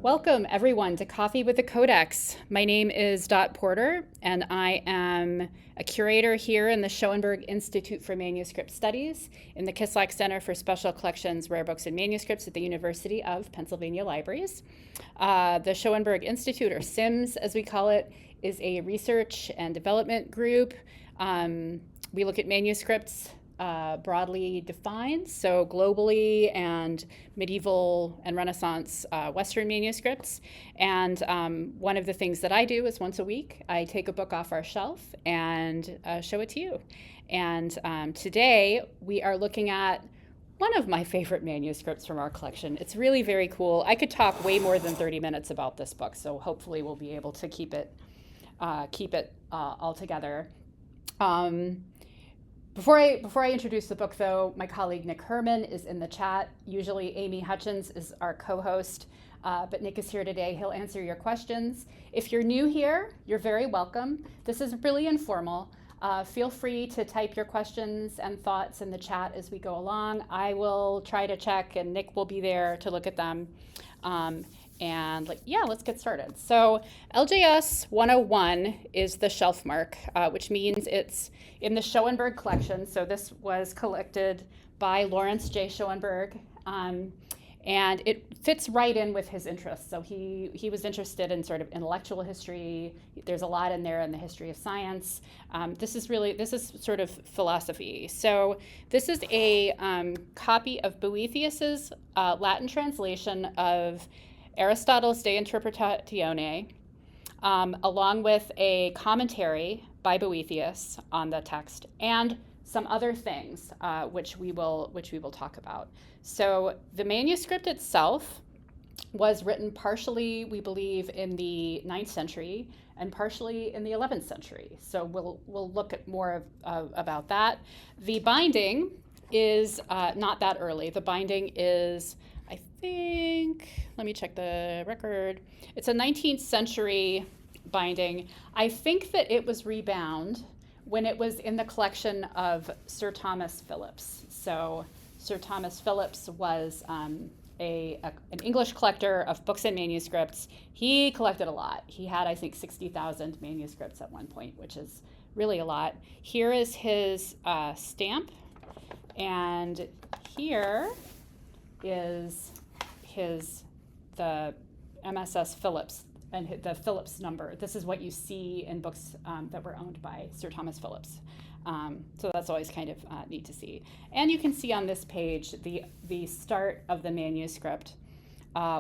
Welcome everyone to Coffee with a Codex. My name is Dot Porter and I am a curator here in the Schoenberg Institute for Manuscript Studies in the Kislak Center for Special Collections, Rare Books and Manuscripts at the University of Pennsylvania Libraries. The Schoenberg Institute, or SIMS as we call it, is a research and development group. We look at manuscripts broadly defined, so globally and medieval and Renaissance Western manuscripts. And one of the things that I do is once a week, I take a book off our shelf and show it to you. And today we are looking at one of my favorite manuscripts from our collection. It's really very cool. I could talk way more than 30 minutes about this book, so hopefully we'll be able to keep it all together. Before I introduce the book, though, my colleague Nick Herman is in the chat. Usually Amy Hutchins is our co-host, but Nick is here today. He'll answer your questions. If you're new here, you're very welcome. This is really informal. Feel free to type your questions and thoughts in the chat as we go along. I will try to check, and Nick will be there to look at them. Let's get started. So LJS 101 is the shelf mark, which means it's in the Schoenberg collection. So this was collected by Lawrence J. Schoenberg, and it fits right in with his interests. So he was interested in sort of intellectual history. There's a lot in there in the history of science. This is sort of philosophy. So this is a copy of Boethius's Latin translation of Aristotle's De Interpretatione, along with a commentary by Boethius on the text and some other things which we will talk about. So the manuscript itself was written partially, we believe, in the 9th century and partially in the 11th century. So we'll look at more about that. The binding is not that early. The binding is, I think, let me check the record. It's a 19th century binding. I think that it was rebound when it was in the collection of Sir Thomas Phillips. So Sir Thomas Phillips was an English collector of books and manuscripts. He collected a lot. He had, I think, 60,000 manuscripts at one point, which is really a lot. Here is his stamp, and here is the MSS Phillips and the Phillips number. This is what you see in books that were owned by Sir Thomas Phillips. So that's always kind of neat to see. And you can see on this page the start of the manuscript,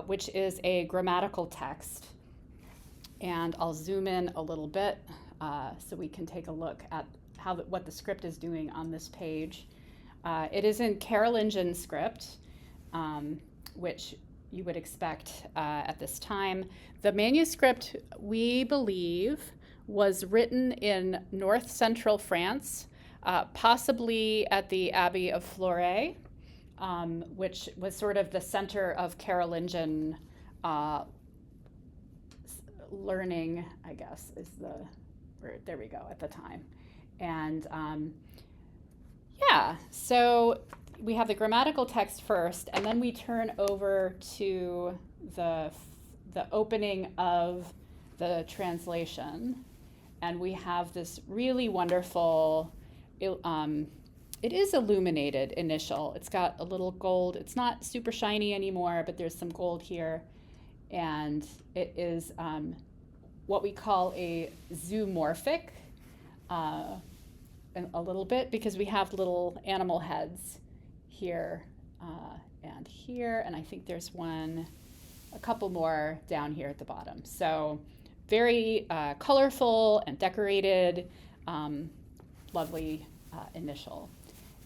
which is a grammatical text. And I'll zoom in a little bit so we can take a look at what the script is doing on this page. It is in Carolingian script, which you would expect at this time. The manuscript, we believe, was written in north central France, possibly at the Abbey of Fleury, which was sort of the center of Carolingian learning, I guess, is the word. There we go, at the time. And so we have the grammatical text first, and then we turn over to the opening of the translation, and we have this really wonderful, it is illuminated initial. It's got a little gold. It's not super shiny anymore, but there's some gold here, and it is what we call a zoomorphic, a little bit, because we have little animal heads here and here, and I think there's a couple more down here at the bottom. So very colorful and decorated, lovely initial.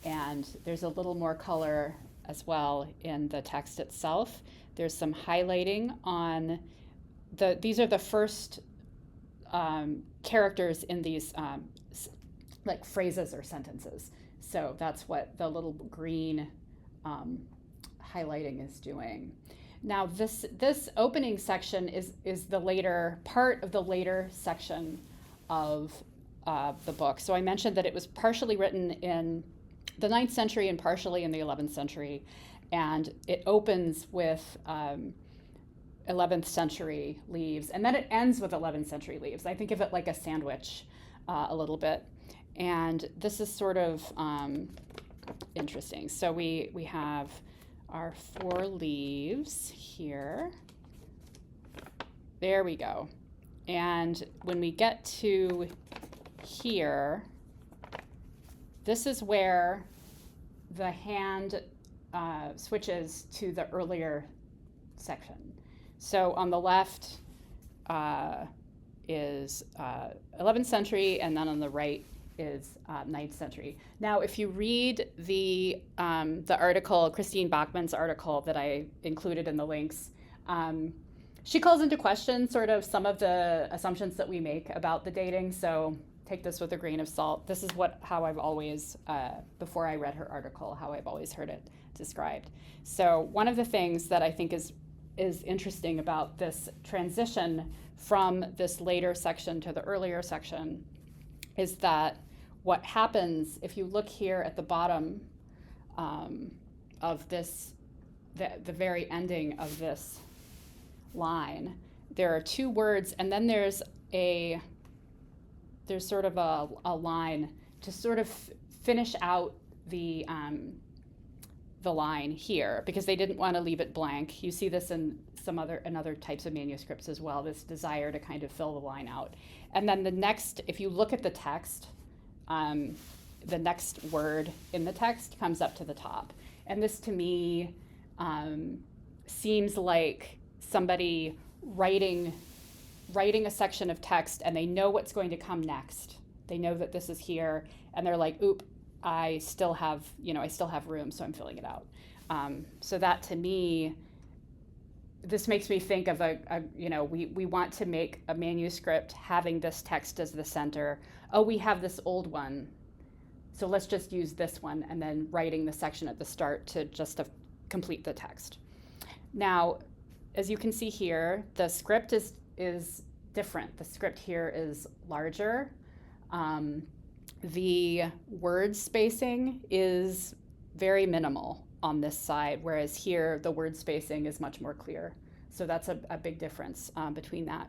And there's a little more color as well in the text itself. There's some highlighting on these are the first characters in these like phrases or sentences. So that's what the little green highlighting is doing. Now this opening section is the later part of the later section of the book. So I mentioned that it was partially written in the 9th century and partially in the 11th century. And it opens with 11th century leaves, and then it ends with 11th century leaves. I think of it like a sandwich a little bit. And this is sort of interesting. So we have our 4 leaves here. There we go. And when we get to here, this is where the hand switches to the earlier section. So on the left is 11th century, and then on the right is 9th century. Now, if you read the article, Christine Bachmann's article that I included in the links, she calls into question sort of some of the assumptions that we make about the dating. So take this with a grain of salt. This is how I've always, before I read her article, how I've always heard it described. So one of the things that I think is interesting about this transition from this later section to the earlier section is that what happens, if you look here at the bottom of this, the very ending of this line, there are 2 words, and then there's sort of a line to sort of finish out the line here, because they didn't want to leave it blank. You see this in other types of manuscripts as well, this desire to kind of fill the line out. And then the next, if you look at the text, the next word in the text comes up to the top. And this to me seems like somebody writing a section of text, and they know what's going to come next. They know that this is here, and they're like, oop, I still have room, so I'm filling it out. So that to me, this makes me think of we want to make a manuscript having this text as the center. Oh, we have this old one, so let's just use this one, and then writing the section at the start to complete the text. Now, as you can see here, the script is different. The script here is larger. The word spacing is very minimal on this side, whereas here the word spacing is much more clear. So that's a big difference between that.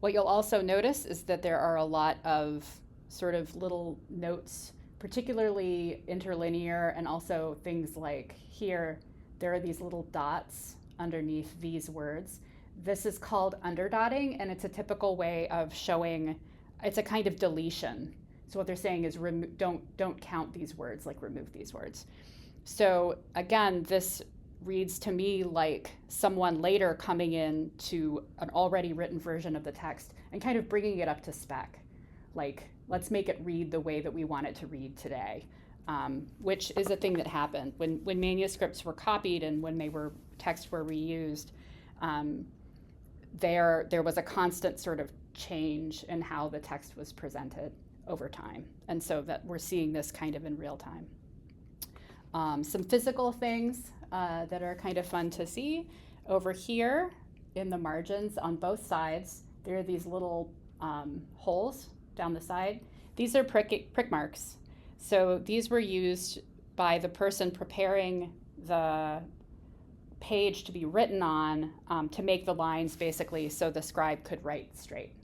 What you'll also notice is that there are a lot of sort of little notes, particularly interlinear, and also things like here, there are these little dots underneath these words. This is called underdotting, and it's a typical way of showing, it's a kind of deletion. So what they're saying is don't count these words, like remove these words. So again, this reads to me like someone later coming in to an already written version of the text and kind of bringing it up to spec. Like, let's make it read the way that we want it to read today, which is a thing that happened. When manuscripts were copied and when texts were reused, there was a constant sort of change in how the text was presented over time. And so that we're seeing this kind of in real time. Some physical things that are kind of fun to see. Over here in the margins on both sides, there are these little holes down the side. These are prick marks. So these were used by the person preparing the page to be written on to make the lines basically so the scribe could write straight.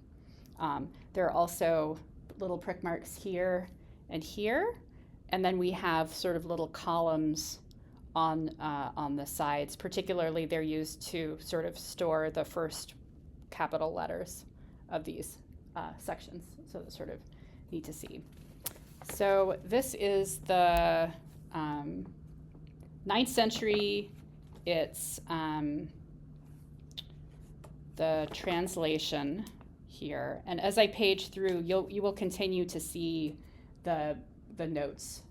There are also little prick marks here and here, and then we have sort of little columns on the sides. Particularly, they're used to sort of store the first capital letters of these sections, so that's sort of neat to see. So this is the 9th century. It's the translation here, and as I page through, you will continue to see the notes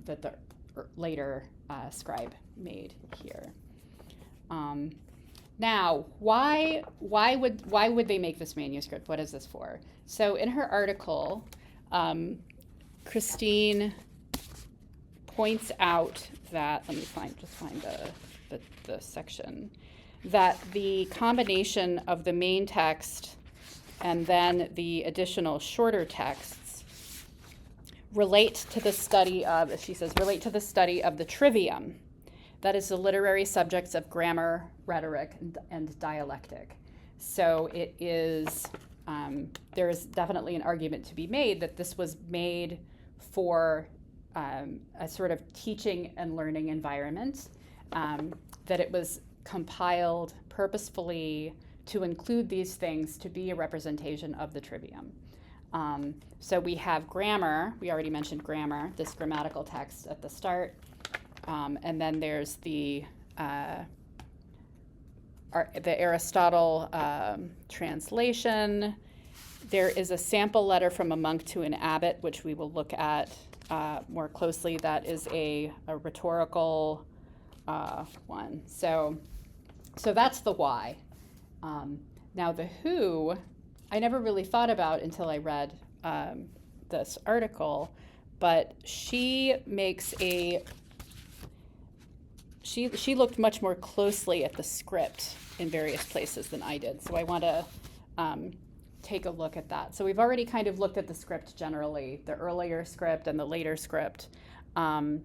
that the later scribe made here. Now, why would they make this manuscript? What is this for? So in her article, Christine points out that, let me find the section, that the combination of the main text and then the additional shorter texts relate to the study of, as she says, relate to the study of the trivium, that is the literary subjects of grammar, rhetoric, and dialectic. So it is, there is definitely an argument to be made that this was made for a sort of teaching and learning environment, that it was compiled purposefully to include these things to be a representation of the trivium. So we have grammar, we already mentioned grammar, this grammatical text at the start, and then there's the Aristotle translation. There is a sample letter from a monk to an abbot, which we will look at more closely. That is a rhetorical one. So that's the why. Now the who, I never really thought about until I read this article, but she makes she looked much more closely at the script in various places than I did. So I want to take a look at that. So we've already kind of looked at the script generally, the earlier script and the later script. And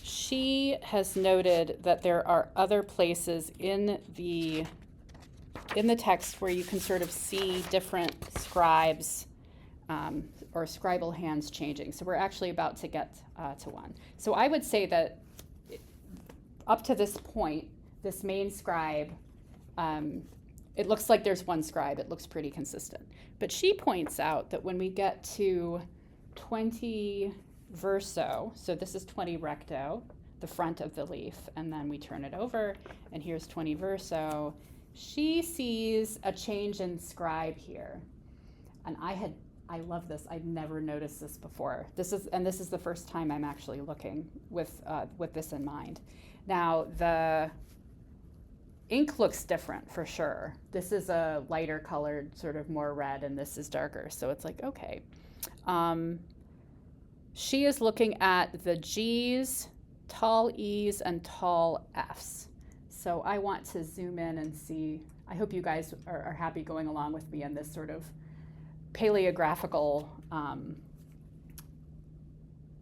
she has noted that there are other places in the text where you can sort of see different scribes or scribal hands changing. So we're actually about to get to one. So I would say that up to this point, this main scribe, it looks like there's one scribe. It looks pretty consistent. But she points out that when we get to 20 verso, so this is 20 recto, the front of the leaf, and then we turn it over, and here's 20 verso, she sees a change in scribe here. And I love this. I'd never noticed this before. This is the first time I'm actually looking with this in mind. Now, the ink looks different for sure. This is a lighter colored, sort of more red, and this is darker. So it's like, okay. She is looking at the G's, tall E's, and tall F's. So I want to zoom in and see. I hope you guys are happy going along with me in this sort of paleographical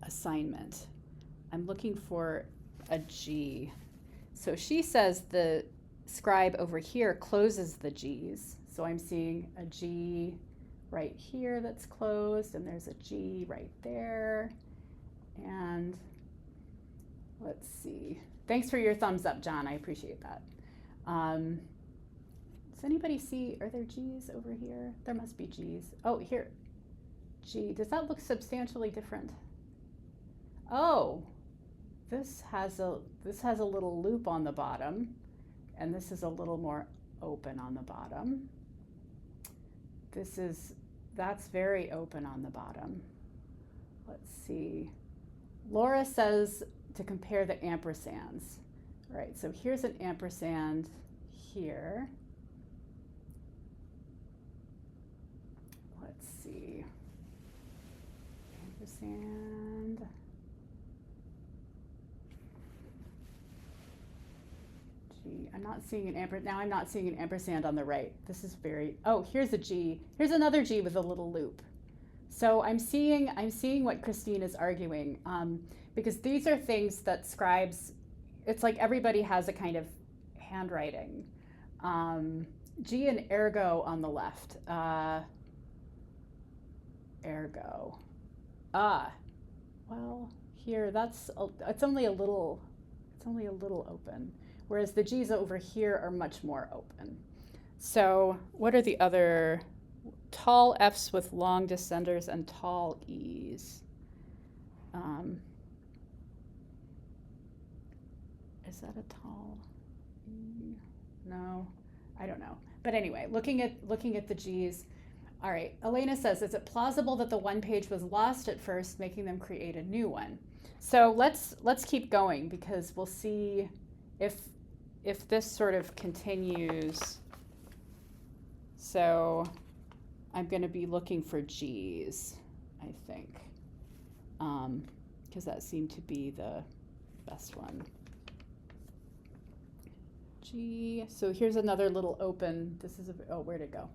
assignment. I'm looking for a G. So she says the scribe over here closes the G's. So I'm seeing a G right here that's closed, and there's a G right there. And let's see. Thanks for your thumbs up, John. I appreciate that. Does anybody see, are there G's over here? There must be G's. Oh, here. G, does that look substantially different? Oh, this has a little loop on the bottom, and this is a little more open on the bottom. That's very open on the bottom. Let's see. Laura says to compare the ampersands. All right, so here's an ampersand here. Let's see. Ampersand. G. I'm not seeing an ampersand. Now I'm not seeing an ampersand on the right. This is very, oh, here's a G. Here's another G with a little loop. So I'm seeing what Christine is arguing, because these are things that scribes, it's like everybody has a kind of handwriting. G and ergo on the left. Ergo. Well, here it's only a little open, whereas the G's over here are much more open. So what are the other? Tall F's with long descenders and tall E's. Is that a tall E? No, I don't know. But anyway, looking at the G's. All right, Elena says, is it plausible that the one page was lost at first, making them create a new one? So let's keep going, because we'll see if this sort of continues. So I'm going to be looking for G's, I think, because that seemed to be the best one. G. So here's another little open. This is where'd it go?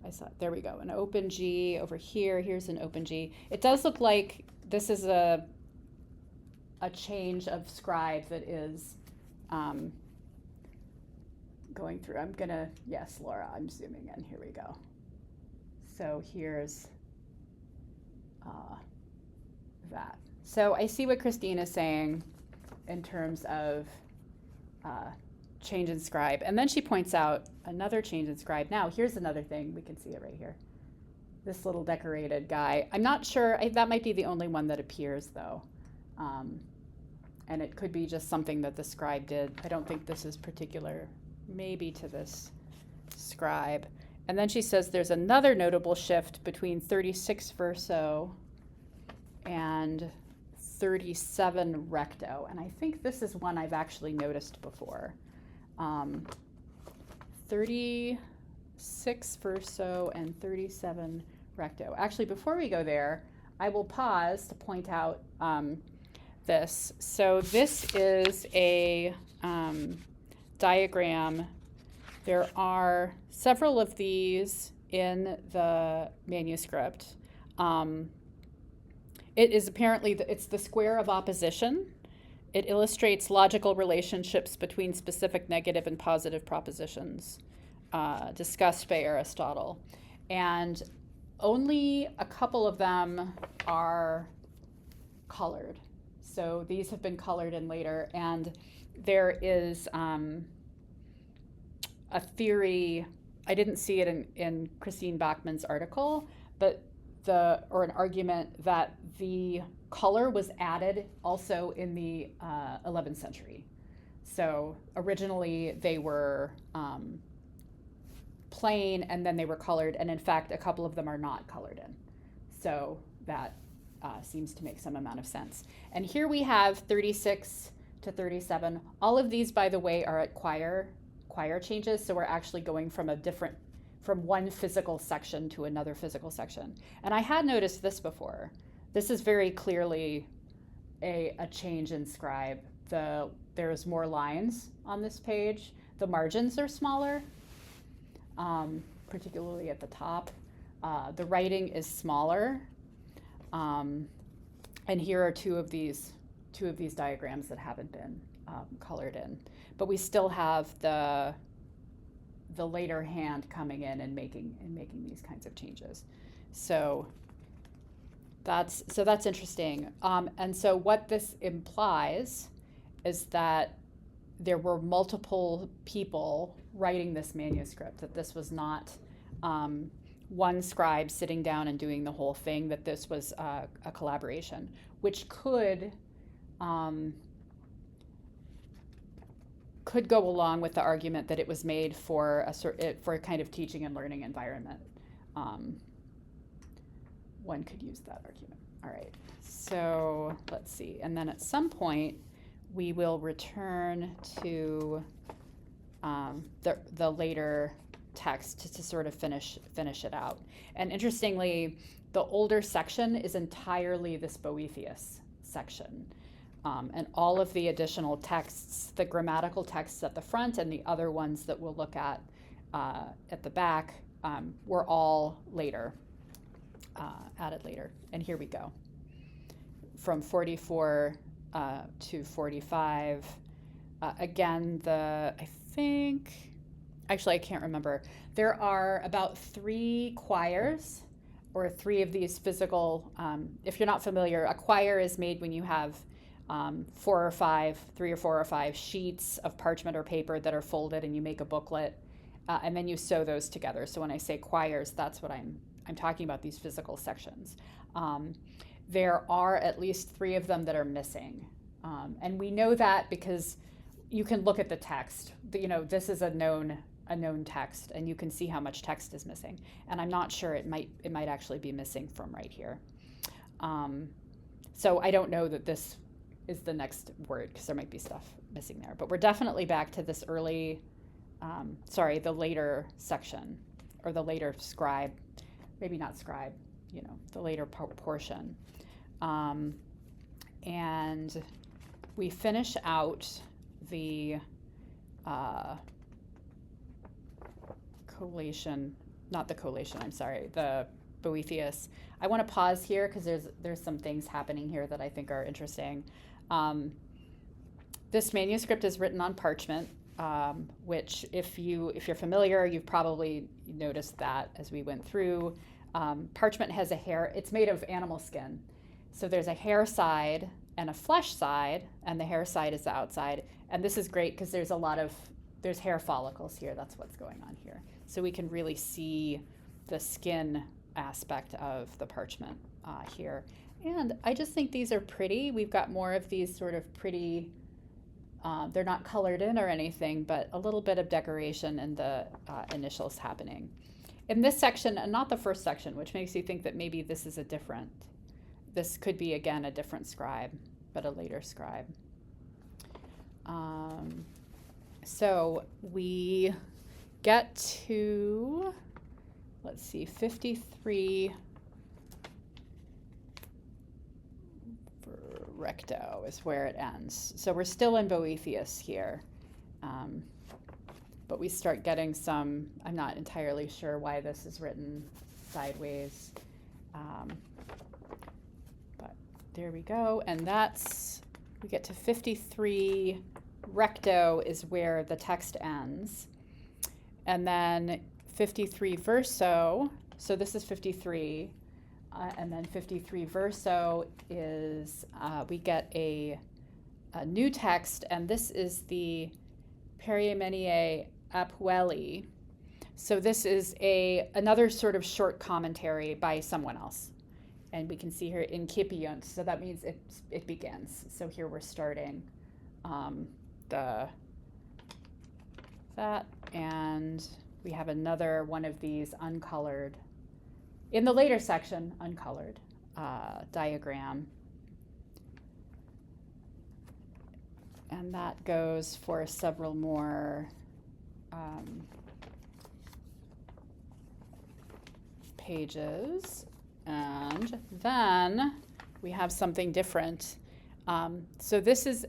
I saw it. There we go. An open G over here. Here's an open G. It does look like this is a change of scribe that is going through. Yes, Laura, I'm zooming in. Here we go. So here's that. So I see what Christine is saying in terms of change in scribe. And then she points out another change in scribe. Now, here's another thing. We can see it right here. This little decorated guy. I'm not sure. That might be the only one that appears, though. And it could be just something that the scribe did. I don't think this is particular, maybe to this scribe. And then she says there's another notable shift between 36 verso and 37 recto. And I think this is one I've actually noticed before. 36 verso and 37 recto. Actually, before we go there, I will pause to point out this. So this is a diagram. There are several of these in the manuscript. It is apparently, it's the square of opposition. It illustrates logical relationships between specific negative and positive propositions discussed by Aristotle. And only a couple of them are colored. So these have been colored in later. And there is a theory, I didn't see it in Christine Bachmann's article, but or an argument that the color was added also in the 11th century. So originally they were plain and then they were colored, and in fact a couple of them are not colored in. So that seems to make some amount of sense. And here we have 36 to 37. All of these, by the way, are at choir changes, so we're actually going from one physical section to another physical section. And I had noticed this before. This is very clearly a change in scribe. There's more lines on this page. The margins are smaller, particularly at the top. The writing is smaller. And here are two of these diagrams that haven't been colored in. But we still have the later hand coming in and making these kinds of changes. So that's interesting. And so what this implies is that there were multiple people writing this manuscript, that this was not one scribe sitting down and doing the whole thing, that this was a collaboration, which could go along with the argument that it was made for a kind of teaching and learning environment. One could use that argument. All right, so let's see. And then at some point, we will return to the later text to sort of finish it out. And interestingly, the older section is entirely this Boethius section. And all of the additional texts, the grammatical texts at the front and the other ones that we'll look at the back, were all later, added later. And here we go. From 44 to 45. Again, I can't remember. There are about 3 choirs, or 3 of these physical, if you're not familiar, a choir is made when you have 3 or 4 or 5 sheets of parchment or paper that are folded, and you make a booklet, and then you sew those together. So when I say choirs, that's what I'm talking about, these physical sections. There are at least 3 of them that are missing, and we know that because you can look at the text. This is a known text, and you can see how much text is missing. And I'm not sure, it might actually be missing from right here. So I don't know that this is the next word, because there might be stuff missing there. But we're definitely back to this the later section, or the later scribe, maybe not scribe, the later portion. And we finish out the collation, not the collation, I'm sorry, the Boethius. I want to pause here because there's some things happening here that I think are interesting. This manuscript is written on parchment, which if you're familiar, you've probably noticed that as we went through. Parchment has a hair. It's made of animal skin. So there's a hair side and a flesh side, and the hair side is the outside. And this is great because there's hair follicles here. That's what's going on here. So we can really see the skin aspect of the parchment here. And I just think these are pretty. We've got more of these sort of pretty, they're not colored in or anything, but a little bit of decoration in the initials happening. In this section, and not the first section, which makes you think that maybe this could be, again, a different scribe, but a later scribe. So we get to, let's see, 53 recto is where it ends. So we're still in Boethius here. But we start getting some, I'm not entirely sure why this is written sideways. But there we go. And we get to 53 recto is where the text ends. And then 53 verso, so this is 53. And then 53 verso is, we get a new text, and this is the Perimeneae Apueli. So this is another sort of short commentary by someone else. And we can see here incipiunt, so that means it begins. So here we're starting that, and we have another one of these uncolored, in the later section, uncolored diagram. And that goes for several more pages. And then we have something different. So this is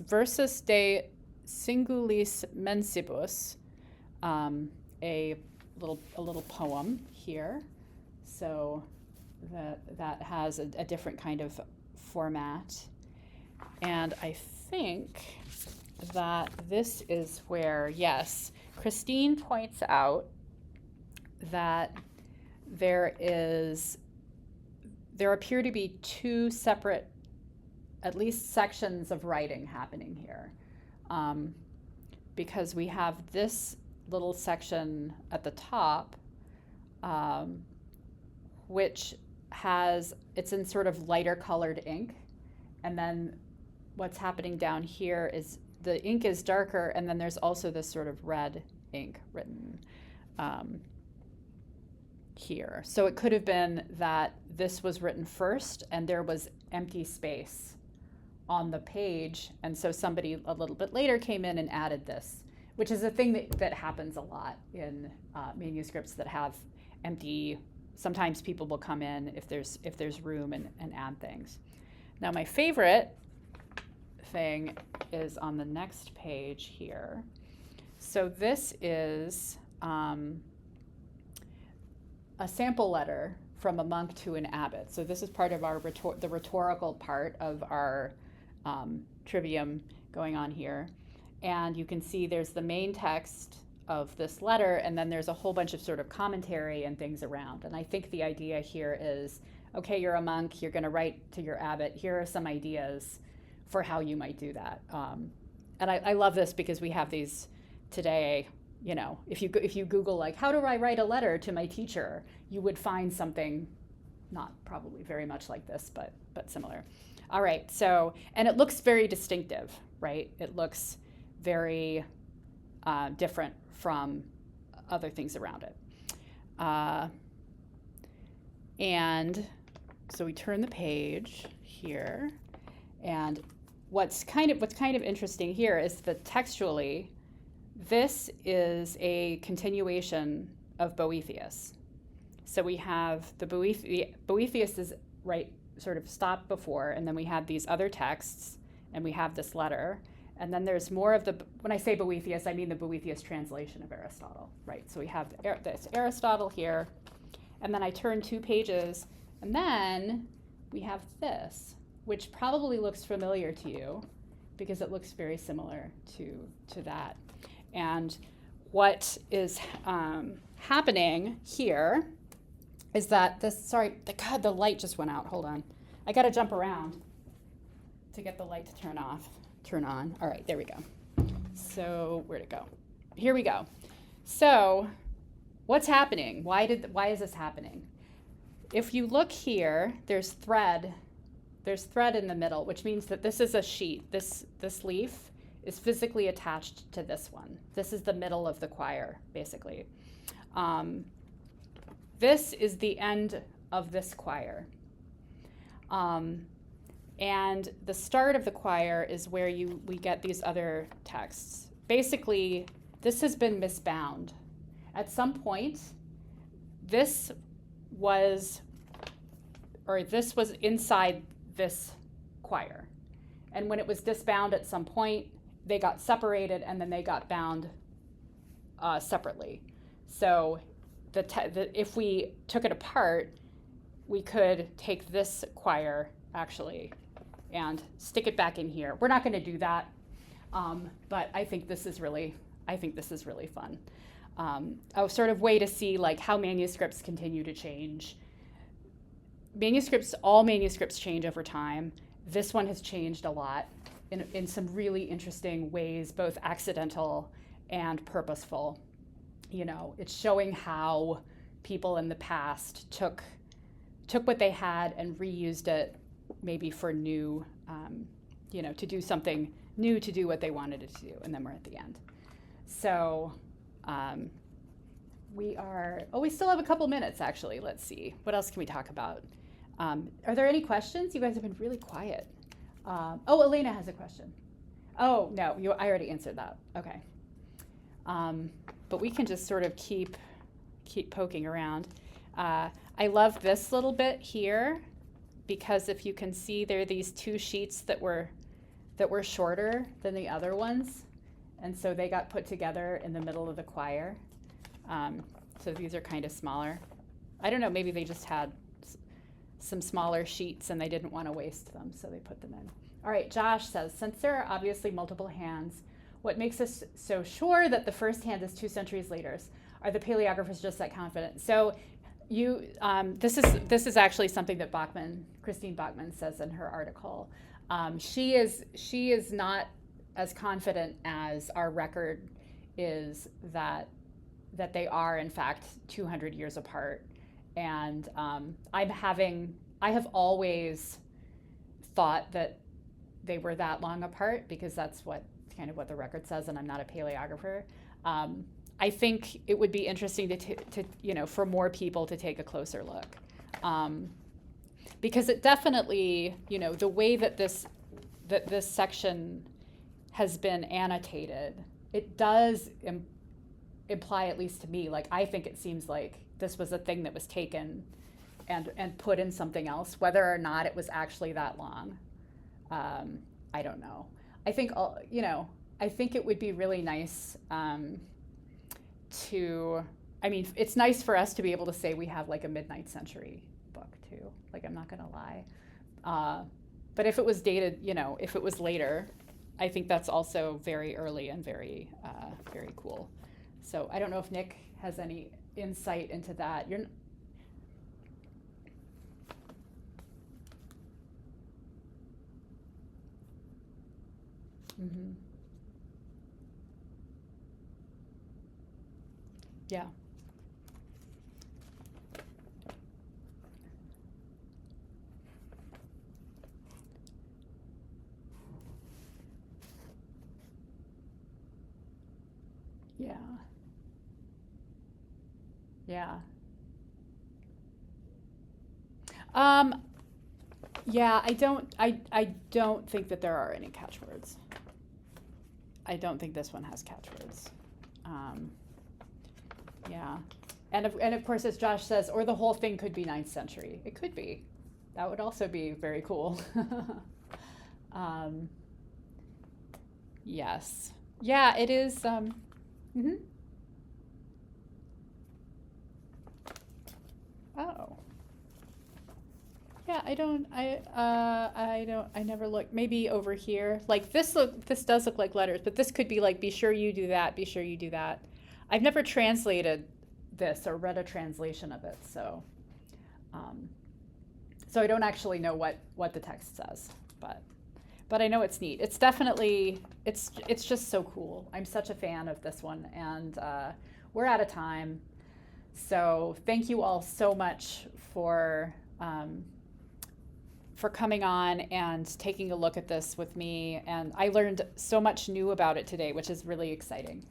Versus de Singulis Mensibus, a little poem here. So that has a different kind of format. And I think that this is where, yes, Christine points out that there appear to be two separate, at least sections of writing happening here. Because we have this little section at the top, which it's in sort of lighter colored ink. And then what's happening down here is the ink is darker, and then there's also this sort of red ink written here. So it could have been that this was written first and there was empty space on the page, and so somebody a little bit later came in and added this, which is a thing that happens a lot in manuscripts that have empty. Sometimes people will come in if there's room and add things. Now my favorite thing is on the next page here. So this is a sample letter from a monk to an abbot. So this is part of the rhetorical part of our trivium going on here. And you can see there's the main text of this letter, and then there's a whole bunch of sort of commentary and things around. And I think the idea here is, okay, you're a monk, you're going to write to your abbot. Here are some ideas for how you might do that. And I love this because we have these today. You know, if you Google, like, how do I write a letter to my teacher, you would find something, not probably very much like this, but similar. All right, so, and it looks very distinctive, right? It looks very different from other things around it. And so we turn the page here, and what's kind of interesting here is that textually, this is a continuation of Boethius. So we have Boethius is right, sort of stopped before, and then we have these other texts, and we have this letter, and then there's more of when I say Boethius, I mean the Boethius translation of Aristotle, right? So we have this Aristotle here, and then I turn 2 pages, and then we have this, which probably looks familiar to you because it looks very similar to that. And what is happening here is that this, sorry, God, the light just went out. Hold on. I got to jump around to get the light to turn on. All right, there we go. So where'd it go? Here we go. So what's happening? Why is this happening? If you look here, there's thread in the middle, which means that this is a sheet. This leaf is physically attached to this one. This is the middle of the choir, basically. This is the end of this choir. And the start of the choir is where we get these other texts. Basically, this has been misbound. At some point, this was inside this choir. And when it was disbound at some point, they got separated and then they got bound separately. So if we took it apart, we could take this choir actually and stick it back in here. We're not going to do that, but I think this is really fun. A sort of way to see like how manuscripts continue to change. All manuscripts change over time. This one has changed a lot in some really interesting ways, both accidental and purposeful. You know, it's showing how people in the past took what they had and reused it maybe for new, to do something new, to do what they wanted it to do. And then we're at the end. So we still have a couple minutes, actually. Let's see. What else can we talk about? Are there any questions? You guys have been really quiet. Elena has a question. Oh, no, I already answered that. Okay. But we can just sort of keep poking around. I love this little bit here because if you can see, there are these 2 sheets that were shorter than the other ones, and so they got put together in the middle of the choir. So these are kind of smaller. I don't know, maybe they just had some smaller sheets and they didn't want to waste them, so they put them in. All right, Josh says, since there are obviously multiple hands, what makes us so sure that the first hand is 2 centuries later? Are the paleographers just that confident? So this is actually something that Christine Bachmann says in her article. She is not as confident as our record is that they are in fact 200 years apart. And I have always thought that they were that long apart because that's kind of what the record says, and I'm not a paleographer. I think it would be interesting to for more people to take a closer look, because it definitely, the way that this section has been annotated, it does imply, at least to me, like I think it seems like this was a thing that was taken and put in something else. Whether or not it was actually that long, I don't know. I think I think it would be really nice it's nice for us to be able to say we have like a mid-9th century book too. Like, I'm not gonna lie. But if it was dated, if it was later, I think that's also very early and very, very cool. So I don't know if Nick has any insight into that. Mm-hmm. Yeah. Yeah. Yeah. Yeah, I don't think that there are any catchwords. I don't think this one has catchwords. Yeah. And of course, as Josh says, or the whole thing could be 9th century. It could be. That would also be very cool. Yes. Yeah, it is. Mm-hmm. Oh. Yeah, I never looked. Maybe over here. Like this does look like letters, but this could be like, be sure you do that, be sure you do that. I've never translated this or read a translation of it, so I don't actually know what the text says, but I know it's neat. It's definitely, it's just so cool. I'm such a fan of this one, and we're out of time. So thank you all so much for coming on and taking a look at this with me. And I learned so much new about it today, which is really exciting.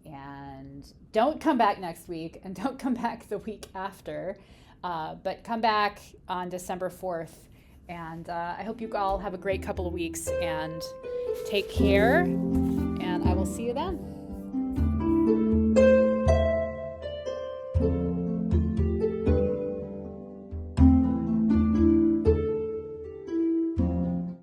And don't come back next week, and don't come back the week after, but come back on December 4th. And I hope you all have a great couple of weeks, and take care, and I will see you then.